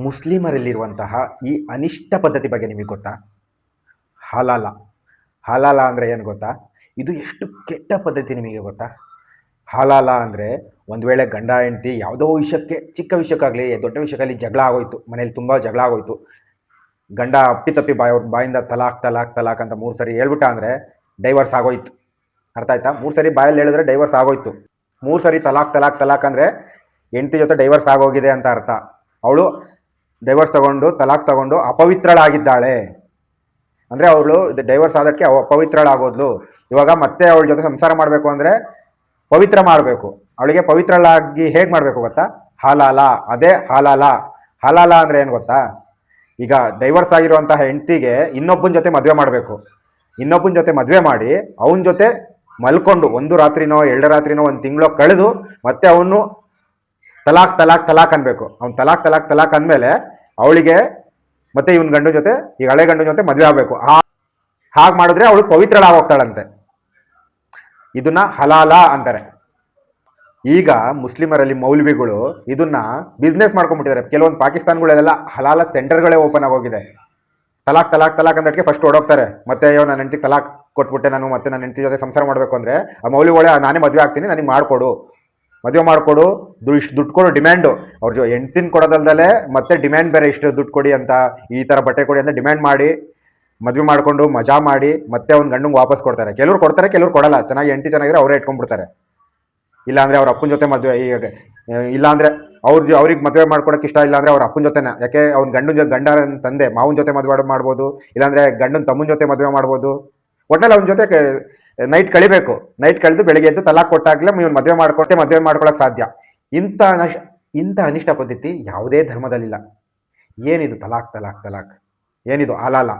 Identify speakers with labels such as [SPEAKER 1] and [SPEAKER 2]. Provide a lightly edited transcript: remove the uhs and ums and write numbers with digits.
[SPEAKER 1] ಮುಸ್ಲಿಮರಲ್ಲಿರುವಂತಹ ಈ ಅನಿಷ್ಟ ಪದ್ಧತಿ ಬಗ್ಗೆ ನಿಮಗೆ ಗೊತ್ತಾ? ಹಲಾಲ. ಹಲಾಲ ಅಂದರೆ ಏನು ಗೊತ್ತಾ? ಇದು ಎಷ್ಟು ಕೆಟ್ಟ ಪದ್ಧತಿ ನಿಮಗೆ ಗೊತ್ತಾ? ಹಲಾಲ ಅಂದರೆ ಒಂದು ವೇಳೆ ಗಂಡ ಹೆಂಡತಿ ಯಾವುದೋ ವಿಷಯಕ್ಕೆ, ಚಿಕ್ಕ ವಿಷಯಕ್ಕಾಗಲಿ ದೊಡ್ಡ ವಿಷಯಕ್ಕಾಗಲಿ ಜಗಳ ಆಗೋಯ್ತು, ಮನೇಲಿ ತುಂಬ ಜಗಳ ಆಗೋಯ್ತು, ಗಂಡ ಅಪ್ಪಿತಪ್ಪಿ ಬಾಯಿಂದ ತಲಾಕ್ ತಲಾಕ್ ತಲಾಕ್ ಅಂತ 3 ಸರಿ ಹೇಳ್ಬಿಟ್ಟ ಅಂದರೆ ಡೈವರ್ಸ್ ಆಗೋಯ್ತು. ಅರ್ಥ ಆಯ್ತಾ? 3 ಸರಿ ಬಾಯಲ್ಲಿ ಹೇಳಿದ್ರೆ ಡೈವರ್ಸ್ ಆಗೋಯ್ತು. 3 ಸರಿ ತಲಾಕ್ ತಲಾಕ್ ತಲಾಕ್ ಅಂದರೆ ಹೆಂಡತಿ ಜೊತೆ ಡೈವರ್ಸ್ ಆಗೋಗಿದೆ ಅಂತ ಅರ್ಥ. ಅವಳು ಡೈವರ್ಸ್ ತಗೊಂಡು ತಲಾಕ್ ತಗೊಂಡು ಅಪವಿತ್ರಳಾಗಿದ್ದಾಳೆ ಅಂದರೆ ಅವಳು ಡೈವರ್ಸ್ ಆದಕ್ಕೆ ಅಪವಿತ್ರಳಾಗೋದ್ಲು. ಇವಾಗ ಮತ್ತೆ ಅವಳ ಜೊತೆ ಸಂಸಾರ ಮಾಡಬೇಕು ಅಂದರೆ ಪವಿತ್ರ ಮಾಡಬೇಕು. ಅವಳಿಗೆ ಪವಿತ್ರಳಾಗಿ ಹೇಗೆ ಮಾಡಬೇಕು ಗೊತ್ತಾ? ಹಲಾಲ. ಅದೇ ಹಲಾಲ. ಹಲಾಲ ಅಂದರೆ ಏನು ಗೊತ್ತಾ? ಈಗ ಡೈವರ್ಸ್ ಆಗಿರುವಂತಹ ಹೆಂಡತಿಗೆ ಇನ್ನೊಬ್ಬನ ಜೊತೆ ಮದುವೆ ಮಾಡಬೇಕು. ಇನ್ನೊಬ್ಬನ ಜೊತೆ ಮದುವೆ ಮಾಡಿ ಅವನ ಜೊತೆ ಮಲ್ಕೊಂಡು 1 ರಾತ್ರಿನೋ 2 ರಾತ್ರಿನೋ 1 ತಿಂಗಳೋ ಕಳೆದು ಮತ್ತೆ ಅವನು ತಲಾಕ್ ತಲಾಕ್ ತಲಾಕ್ ಅನ್ಬೇಕು. ಅವ್ನು ತಲಾಕ್ ತಲಾಕ್ ತಲಾಕ್ ಅಂದಮೇಲೆ ಅವಳಿಗೆ ಮತ್ತೆ ಇವನ್ ಗಂಡು ಜೊತೆ, ಈಗ ಹಳೆ ಗಂಡು ಜೊತೆ ಮದುವೆ ಆಗಬೇಕು. ಹಾಗೆ ಮಾಡಿದ್ರೆ ಅವಳು ಪವಿತ್ರಳಾಗೋಗ್ತಾಳಂತೆ. ಇದನ್ನ ಹಲಾಲ ಅಂತಾರೆ. ಈಗ ಮುಸ್ಲಿಮರಲ್ಲಿ ಮೌಲ್ವಿಗಳು ಇದನ್ನ ಬಿಸ್ನೆಸ್ ಮಾಡ್ಕೊಂಡ್ಬಿಟ್ಟಿದ್ದಾರೆ. ಕೆಲವೊಂದು ಪಾಕಿಸ್ತಾನ್ಗಳೆಲ್ಲ ಹಲಾಲ ಸೆಂಟರ್ಗಳೇ ಓಪನ್ ಆಗೋಗಿದೆ. ತಲಾಕ್ ತಲಾಕ್ ತಲಾಕ್ ಅಂದಕ್ಕೆ ಫಸ್ಟ್ ಓಡೋಗ್ತಾರೆ. ಮತ್ತೆ ಅಯ್ಯೋ ನನ್ನ ಹೆಂಡತಿ ತಲಾಕ್ ಕೊಟ್ಬಿಟ್ಟೆ ನಾನು, ಮತ್ತೆ ನನ್ನ ಹೆಂಡತಿ ಜೊತೆ ಸಂಸಾರ ಮಾಡಬೇಕು ಅಂದರೆ ಆ ಮೌಲ್ವಿಗಳೇ ನಾನೇ ಮದುವೆ ಆಗ್ತೀನಿ, ನನಗೆ ಮಾಡಿಕೊಡು, ಮದುವೆ ಮಾಡಿಕೊಡು, ಇಷ್ಟು ದುಡ್ಡು ಕೊಡು, ಡಿಮ್ಯಾಂಡು. ಅವ್ರ ಹೆಂಡ್ತಿನ ಕೊಡೋದಲ್ದಲೆ ಮತ್ತೆ ಡಿಮ್ಯಾಂಡ್ ಬೇರೆ, ಇಷ್ಟು ದುಡ್ಡು ಕೊಡಿ ಅಂತ, ಈ ಥರ ಬಟ್ಟೆ ಕೊಡಿ ಅಂತ ಡಿಮ್ಯಾಂಡ್ ಮಾಡಿ ಮದುವೆ ಮಾಡಿಕೊಂಡು ಮಜಾ ಮಾಡಿ ಮತ್ತೆ ಅವ್ನ ಗಂಡಂಗೆ ವಾಪಸ್ ಕೊಡ್ತಾರೆ. ಕೆಲವ್ರು ಕೊಡ್ತಾರೆ, ಕೆಲವ್ರು ಕೊಡಲ್ಲ. ಚೆನ್ನಾಗಿ ಹೆಂಡತಿ ಚೆನ್ನಾಗಿದ್ರೆ ಅವರೇ ಇಟ್ಕೊಂಡ್ಬಿಡ್ತಾರೆ. ಇಲ್ಲಾಂದರೆ ಅವ್ರ ಅಪ್ಪನ ಜೊತೆ ಮದುವೆ, ಈಗ ಇಲ್ಲಾಂದರೆ ಅವ್ರಿಗೆ ಮದುವೆ ಮಾಡ್ಕೊಡೋಕೆ ಇಷ್ಟ ಇಲ್ಲ ಅಂದರೆ ಅವ್ರ ಅಪ್ಪನ ಜೊತೆನ, ಯಾಕೆ ಅವ್ನ ಗಂಡ ತಂದೆ ಮಾವನ ಜೊತೆ ಮದುವೆ ಮಾಡ್ಬೋದು, ಇಲ್ಲಾಂದರೆ ಗಂಡನ ತಮ್ಮನ ಜೊತೆ ಮದುವೆ ಮಾಡ್ಬೋದು. ಒಟ್ಟಲ್ಲಿ ಅವನ ಜೊತೆ ನೈಟ್ ಕಳಿಬೇಕು. ನೈಟ್ ಕಳೆದು ಬೆಳಿಗ್ಗೆ ಎದ್ದು ತಲಾಕ್ ಕೊಟ್ಟಾಗಲೇ ಇವ್ನು ಮದುವೆ ಮಾಡ್ಕೊಳಕ್ಕೆ ಸಾಧ್ಯ. ಇಂಥ ಅನಿಷ್ಟ ಪದ್ಧತಿ ಯಾವುದೇ ಧರ್ಮದಲ್ಲಿಲ್ಲ. ಏನಿದು ತಲಾಕ್ ತಲಾಕ್ ತಲಾಕ್? ಏನಿದು ಹಲಾಲ?